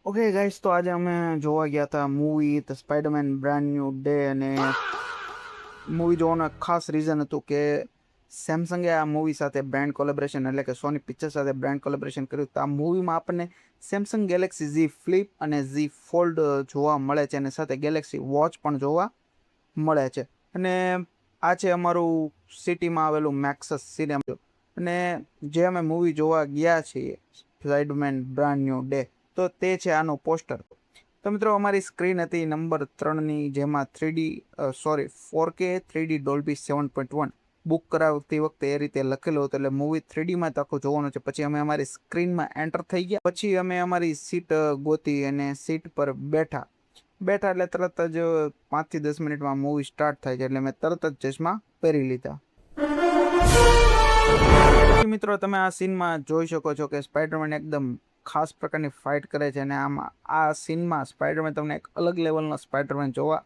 Okay guys, તો આજે અમે જોવા ગયા હતા movie the Spider-Man brand new day. અને મૂવી જોવાનું એક ખાસ રીઝન હતું કે સેમસંગે આ મૂવી સાથે બ્રાન્ડ કોલેબરેશન એટલે કે સોની પિક્ચર સાથે બ્રાન્ડ કોલેબરેશન કર્યું. તો આ મૂવીમાં આપણને સેમસંગ ગેલેક્સી ઝી ફ્લિપ અને ઝી ફોલ્ડ જોવા મળે છે, અને સાથે ગેલેક્સી વોચ પણ જોવા મળે છે. અને આ છે અમારું સિટીમાં આવેલું મેક્સસ સિનેમા. અને જે અમે મૂવી જોવા ગયા છીએ સ્પાઈડરમેન બ્રાન્ડ ન્યૂ ડે, તો તે છે આનું પોસ્ટર. તો મિત્રો, અમારી સ્ક્રીન હતી નંબર 3ની, જેમાં 4K 3D ડોલ્બી 7.1 બુક કરાવતી વખતે એ રીતે લખેલું હતું. એટલે મૂવી 3Dમાં જ આખું જોવાનું છે. પછી અમે અમારી સ્ક્રીનમાં એન્ટર થઈ ગયા. પછી અમે અમારી સીટ ગોતી અને સીટ પર બેઠા એટલે તરત જ 5 થી 10 મિનિટમાં મૂવી સ્ટાર્ટ થાય છે. એટલે મેં તરત જ ચશ્મા પહેરી લીધા. મિત્રો, તમે આ સીનમાં જોઈ શકો છો કે સ્પાઈડરમેન એકદમ ખાસ પ્રકારની ફાઇટ કરે છે. અને આમાં આ સીનમાં સ્પાઈડરમેન તમને એક અલગ લેવલનો સ્પાઈડરમેન જોવા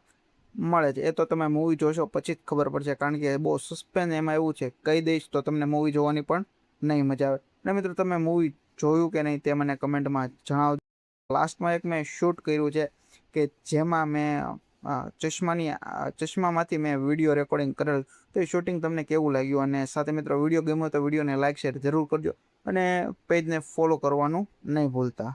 મળે છે. એ તો તમે મૂવી જોશો પછી જ ખબર પડશે, કારણ કે બહુ સસ્પેન્સ એમાં એવું છે. કહી દઈશ તો તમને મૂવી જોવાની પણ નહીં મજા આવે. અને મિત્રો, તમે મૂવી જોયું કે નહીં તે મને કમેન્ટમાં જણાવજો. લાસ્ટમાં એક મેં શૂટ કર્યું છે કે જેમાં મેં ચશ્મામાંથી મેં વિડીયો રેકોર્ડિંગ કરેલ. તો એ શૂટિંગ તમને કેવું લાગ્યું? અને સાથે મિત્રો, વિડીયો ગમ્યો તો વિડીયોને લાઈક શેર જરૂર કરજો, અને પેજને ફોલો કરવાનું નહીં ભૂલતા.